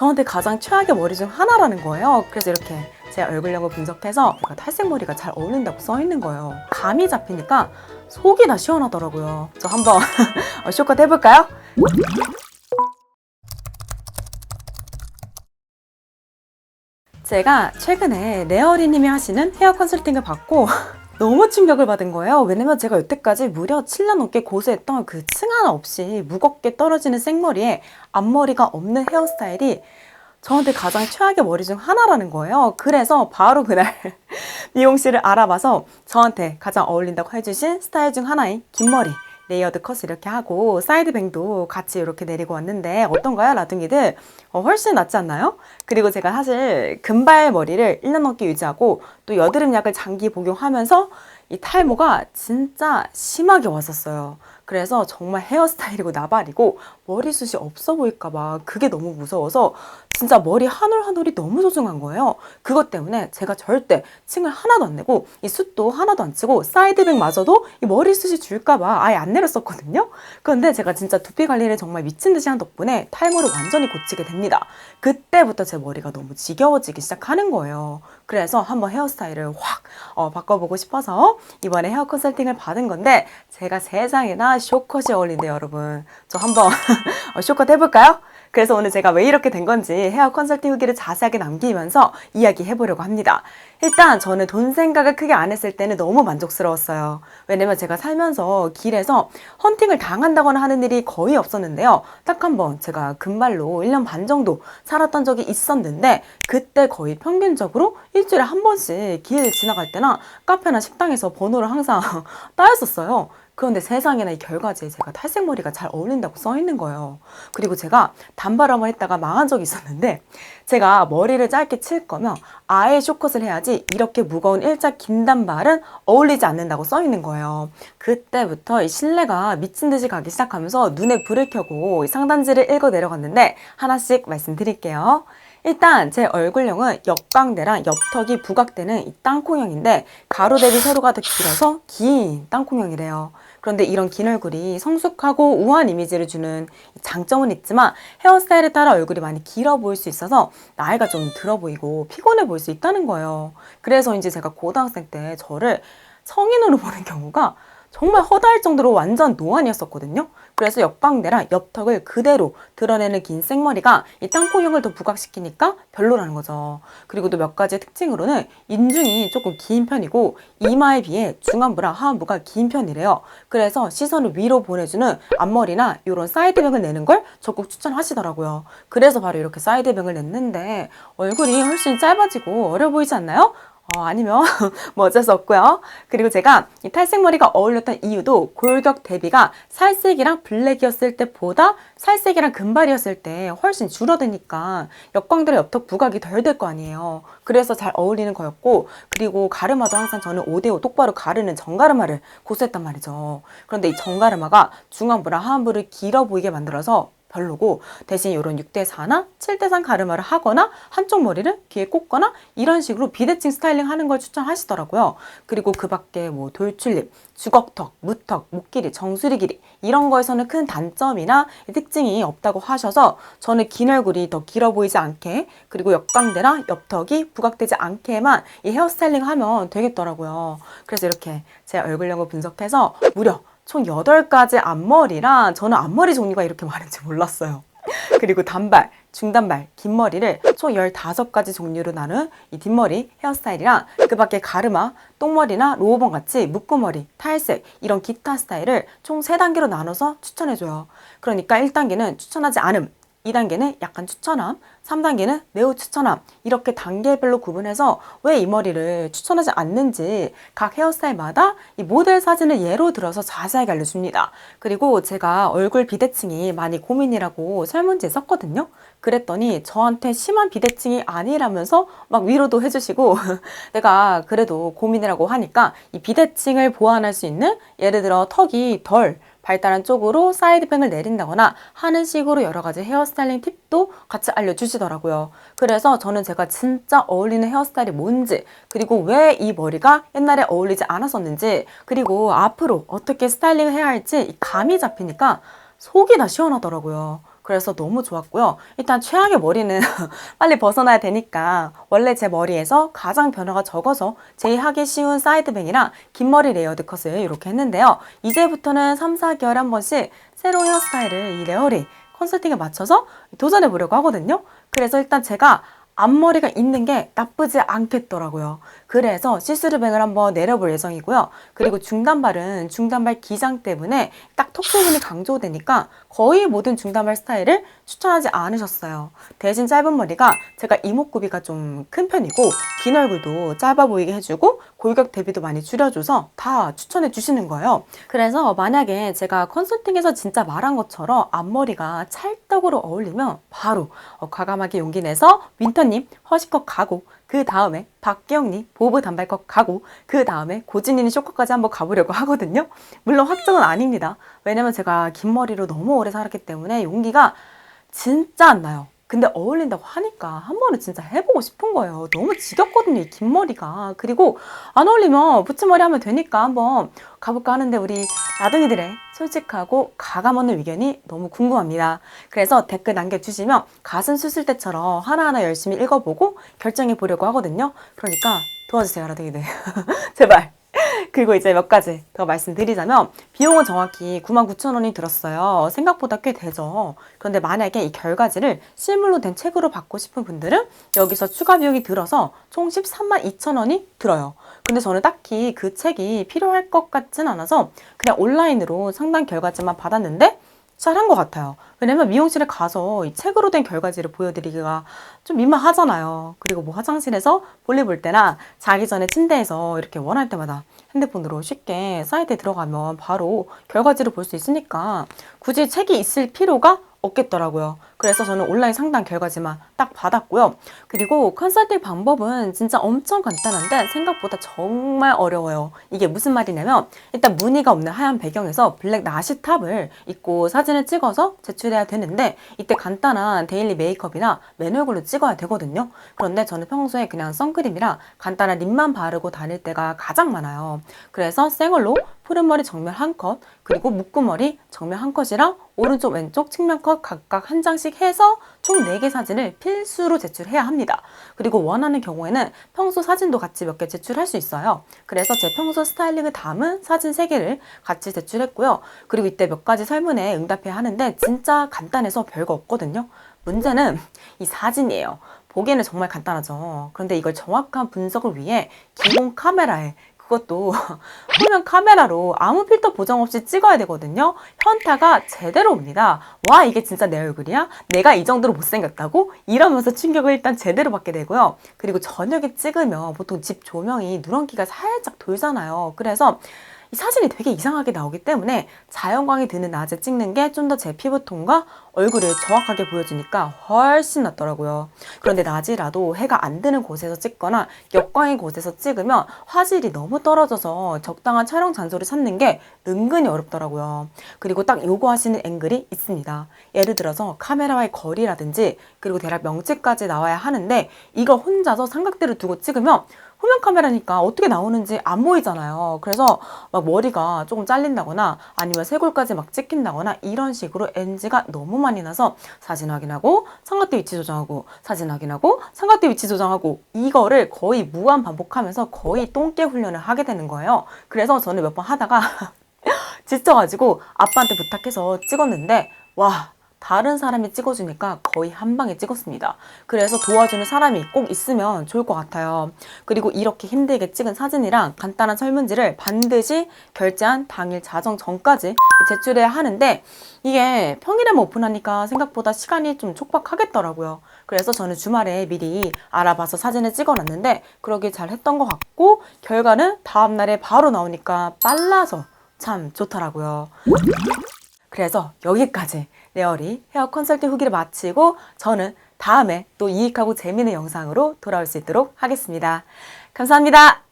저한테 가장 최악의 머리 중 하나라는 거예요. 그래서 이렇게 제 얼굴형을 분석해서 탈색 머리가 잘 어울린다고 써 있는 거예요. 감이 잡히니까 속이 다 시원하더라고요. 저 한번 쇼컷 해볼까요? 제가 최근에 레어리님이 하시는 헤어 컨설팅을 받고 너무 충격을 받은 거예요. 왜냐면 제가 여태까지 무려 7년 넘게 고수했던 그 층 하나 없이 무겁게 떨어지는 생머리에 앞머리가 없는 헤어스타일이 저한테 가장 최악의 머리 중 하나라는 거예요. 그래서 바로 그날 미용실을 알아봐서 저한테 가장 어울린다고 해주신 스타일 중 하나인 긴 머리 레이어드 컷을 이렇게 하고 사이드뱅도 같이 이렇게 내리고 왔는데 어떤가요, 라둥이들? 훨씬 낫지 않나요? 그리고 제가 사실 금발 머리를 1년 넘게 유지하고 또 여드름 약을 장기 복용하면서 이 탈모가 진짜 심하게 왔었어요. 그래서 정말 헤어스타일이고 나발이고 머리숱이 없어 보일까봐 그게 너무 무서워서 진짜 머리 한 올 한 올이 너무 소중한 거예요. 그것 때문에 제가 절대 층을 하나도 안 내고 이 숱도 하나도 안 치고 사이드백마저도 이 머리숱이 줄까봐 아예 안 내렸었거든요. 그런데 제가 진짜 두피 관리를 정말 미친 듯이 한 덕분에 탈모를 완전히 고치게 됩니다. 그때부터 제 머리가 너무 지겨워지기 시작하는 거예요. 그래서 한번 헤어스타일을 확 바꿔보고 싶어서 이번에 헤어 컨설팅을 받은 건데 제가 세상에나 쇼컷이 어울린대요, 여러분. 저 한번 쇼컷 해볼까요? 그래서 오늘 제가 왜 이렇게 된 건지 헤어 컨설팅 후기를 자세하게 남기면서 이야기해보려고 합니다. 일단 저는 돈 생각을 크게 안 했을 때는 너무 만족스러웠어요. 왜냐면 제가 살면서 길에서 헌팅을 당한다거나 하는 일이 거의 없었는데요. 딱 한 번 제가 금발로 1년 반 정도 살았던 적이 있었는데 그때 거의 평균적으로 일주일에 한 번씩 길 지나갈 때나 카페나 식당에서 번호를 항상 따였었어요. 그런데 세상에나 이 결과지에 제가 탈색머리가 잘 어울린다고 써 있는 거예요. 그리고 제가 단발 한번 했다가 망한 적이 있었는데 제가 머리를 짧게 칠 거면 아예 쇼컷을 해야지 이렇게 무거운 일자 긴 단발은 어울리지 않는다고 써 있는 거예요. 그때부터 이 신뢰가 미친 듯이 가기 시작하면서 눈에 불을 켜고 상단지를 읽어 내려갔는데 하나씩 말씀드릴게요. 일단 제 얼굴형은 옆광대랑 옆턱이 부각되는 이 땅콩형인데 가로 대비 세로가 더 길어서 긴 땅콩형이래요. 그런데 이런 긴 얼굴이 성숙하고 우아한 이미지를 주는 장점은 있지만 헤어스타일에 따라 얼굴이 많이 길어 보일 수 있어서 나이가 좀 들어 보이고 피곤해 보일 수 있다는 거예요. 그래서 이제 제가 고등학생 때 저를 성인으로 보는 경우가 정말 허다할 정도로 완전 노안이었었거든요. 그래서 옆광대랑 옆턱을 그대로 드러내는 긴 생머리가 이 땅콩형을 더 부각시키니까 별로라는 거죠. 그리고 또 몇 가지 특징으로는 인중이 조금 긴 편이고 이마에 비해 중안부랑 하안부가 긴 편이래요. 그래서 시선을 위로 보내주는 앞머리나 이런 사이드뱅을 내는 걸 적극 추천하시더라고요. 그래서 바로 이렇게 사이드뱅을 냈는데 얼굴이 훨씬 짧아지고 어려 보이지 않나요? 아니면 뭐 어쩔 수 없고요. 그리고 제가 이 탈색머리가 어울렸던 이유도 골격 대비가 살색이랑 블랙이었을 때보다 살색이랑 금발이었을 때 훨씬 줄어드니까 옆광대랑 옆턱 부각이 덜 될 거 아니에요. 그래서 잘 어울리는 거였고 그리고 가르마도 항상 저는 5대5 똑바로 가르는 정가르마를 고수했단 말이죠. 그런데 이 정가르마가 중안부랑 하안부를 길어 보이게 만들어서 별로고 대신 이런 6대4나 7대3 가르마를 하거나 한쪽 머리를 귀에 꽂거나 이런 식으로 비대칭 스타일링 하는 걸 추천하시더라고요. 그리고 그 밖에 뭐 돌출립, 주걱턱, 무턱, 목 길이, 정수리 길이 이런 거에서는 큰 단점이나 특징이 없다고 하셔서 저는 긴 얼굴이 더 길어 보이지 않게 그리고 옆광대랑 옆턱이 부각되지 않게만 이 헤어스타일링 하면 되겠더라고요. 그래서 이렇게 제 얼굴형을 분석해서 무려 총 8가지 앞머리랑 저는 앞머리 종류가 이렇게 많은지 몰랐어요. 그리고 단발, 중단발, 긴 머리를 총 15가지 종류로 나눈 이 뒷머리 헤어스타일이랑 그 밖에 가르마, 똥머리나 로우번 같이 묶음머리, 탈색 이런 기타 스타일을 총 3단계로 나눠서 추천해줘요. 그러니까 1단계는 추천하지 않음, 2단계는 약간 추천함, 3단계는 매우 추천함 이렇게 단계별로 구분해서 왜 이 머리를 추천하지 않는지 각 헤어스타일마다 이 모델 사진을 예로 들어서 자세하게 알려줍니다. 그리고 제가 얼굴 비대칭이 많이 고민이라고 설문지에 썼거든요. 그랬더니 저한테 심한 비대칭이 아니라면서 막 위로도 해주시고 내가 그래도 고민이라고 하니까 이 비대칭을 보완할 수 있는 예를 들어 턱이 덜 발달한 쪽으로 사이드뱅을 내린다거나 하는 식으로 여러 가지 헤어스타일링 팁도 같이 알려주시더라고요. 그래서 저는 제가 진짜 어울리는 헤어스타일이 뭔지 그리고 왜 이 머리가 옛날에 어울리지 않았었는지 그리고 앞으로 어떻게 스타일링을 해야 할지 이 감이 잡히니까 속이 다 시원하더라고요. 그래서 너무 좋았고요. 일단 최악의 머리는 빨리 벗어나야 되니까 원래 제 머리에서 가장 변화가 적어서 제일 하기 쉬운 사이드뱅이랑 긴 머리 레이어드 컷을 이렇게 했는데요. 이제부터는 3, 4개월에 한 번씩 새로운 헤어스타일을 이 레어리 컨설팅에 맞춰서 도전해 보려고 하거든요. 그래서 일단 제가 앞머리가 있는 게 나쁘지 않겠더라고요. 그래서 시스루뱅을 한번 내려볼 예정이고요. 그리고 중단발은 중단발 기장 때문에 딱 턱 부분이 강조되니까 거의 모든 중단발 스타일을 추천하지 않으셨어요. 대신 짧은 머리가 제가 이목구비가 좀 큰 편이고 긴 얼굴도 짧아 보이게 해주고 골격 대비도 많이 줄여줘서 다 추천해 주시는 거예요. 그래서 만약에 제가 컨설팅에서 진짜 말한 것처럼 앞머리가 찰떡으로 어울리면 바로 과감하게 용기 내서 윈터님 허쉬컷 가고 그 다음에 박기영님 보브 단발컷 가고 그 다음에 고진이님 쇼컷까지 한번 가보려고 하거든요. 물론 확정은 아닙니다. 왜냐면 제가 긴 머리로 너무 오래 살았기 때문에 용기가 진짜 안 나요. 근데 어울린다고 하니까 한 번은 진짜 해보고 싶은 거예요. 너무 지겹거든요, 이 긴 머리가. 그리고 안 어울리면 붙임머리 하면 되니까 한번 가볼까 하는데 우리 나둥이들의 솔직하고 가감 없는 의견이 너무 궁금합니다. 그래서 댓글 남겨주시면 가슴 수술 때처럼 하나하나 열심히 읽어보고 결정해 보려고 하거든요. 그러니까 도와주세요, 나둥이들. 제발. 그리고 이제 몇 가지 더 말씀드리자면 비용은 정확히 99,000원이 들었어요. 생각보다 꽤 되죠. 그런데 만약에 이 결과지를 실물로 된 책으로 받고 싶은 분들은 여기서 추가 비용이 들어서 총 132,000원이 들어요. 근데 저는 딱히 그 책이 필요할 것 같진 않아서 그냥 온라인으로 상담 결과지만 받았는데 잘한 것 같아요. 왜냐면 미용실에 가서 이 책으로 된 결과지를 보여드리기가 좀 민망하잖아요. 그리고 뭐 화장실에서 볼일 볼 때나 자기 전에 침대에서 이렇게 원할 때마다 핸드폰으로 쉽게 사이트에 들어가면 바로 결과지를 볼 수 있으니까 굳이 책이 있을 필요가 없겠더라고요. 그래서 저는 온라인 상담 결과지만 딱 받았고요. 그리고 컨설팅 방법은 진짜 엄청 간단한데 생각보다 정말 어려워요. 이게 무슨 말이냐면 일단 무늬가 없는 하얀 배경에서 블랙 나시 탑을 입고 사진을 찍어서 제출해야 되는데 이때 간단한 데일리 메이크업이나 맨 얼굴로 찍어야 되거든요. 그런데 저는 평소에 그냥 선크림이랑 간단한 립만 바르고 다닐 때가 가장 많아요. 그래서 생얼로 푸른머리 정면 한 컷, 그리고 묶음머리 정면 한 컷이랑 오른쪽 왼쪽 측면 컷 각각 한 장씩 해서 총 4개 사진을 필수로 제출해야 합니다. 그리고 원하는 경우에는 평소 사진도 같이 몇 개 제출할 수 있어요. 그래서 제 평소 스타일링을 담은 사진 3개를 같이 제출했고요. 그리고 이때 몇 가지 설문에 응답해야 하는데 진짜 간단해서 별거 없거든요. 문제는 이 사진이에요. 보기에는 정말 간단하죠. 그런데 이걸 정확한 분석을 위해 기본 카메라에 그것도 후면 카메라로 아무 필터 보정 없이 찍어야 되거든요. 현타가 제대로 옵니다. 와, 이게 진짜 내 얼굴이야? 내가 이 정도로 못생겼다고? 이러면서 충격을 일단 제대로 받게 되고요. 그리고 저녁에 찍으면 보통 집 조명이 누런기가 살짝 돌잖아요. 그래서 이 사진이 되게 이상하게 나오기 때문에 자연광이 드는 낮에 찍는 게 좀 더 제 피부톤과 얼굴을 정확하게 보여주니까 훨씬 낫더라고요. 그런데 낮이라도 해가 안 드는 곳에서 찍거나 역광인 곳에서 찍으면 화질이 너무 떨어져서 적당한 촬영 장소를 찾는 게 은근히 어렵더라고요. 그리고 딱 요거 하시는 앵글이 있습니다. 예를 들어서 카메라와의 거리라든지 그리고 대략 명치까지 나와야 하는데 이걸 혼자서 삼각대를 두고 찍으면 후면 카메라니까 어떻게 나오는지 안 보이잖아요. 그래서 막 머리가 조금 잘린다거나 아니면 쇄골까지 막 찍힌다거나 이런 식으로 NG가 너무 많이 나서 사진 확인하고 삼각대 위치 조정하고 사진 확인하고 삼각대 위치 조정하고 이거를 거의 무한 반복하면서 거의 똥개 훈련을 하게 되는 거예요. 그래서 저는 몇 번 하다가 지쳐가지고 아빠한테 부탁해서 찍었는데 와, 다른 사람이 찍어주니까 거의 한 방에 찍었습니다. 그래서 도와주는 사람이 꼭 있으면 좋을 것 같아요. 그리고 이렇게 힘들게 찍은 사진이랑 간단한 설문지를 반드시 결제한 당일 자정 전까지 제출해야 하는데 이게 평일에만 오픈하니까 생각보다 시간이 좀 촉박하겠더라고요. 그래서 저는 주말에 미리 알아봐서 사진을 찍어놨는데 그러길 잘 했던 것 같고 결과는 다음날에 바로 나오니까 빨라서 참 좋더라고요. 그래서 여기까지 레어리 헤어 컨설팅 후기를 마치고 저는 다음에 또 유익하고 재미있는 영상으로 돌아올 수 있도록 하겠습니다. 감사합니다.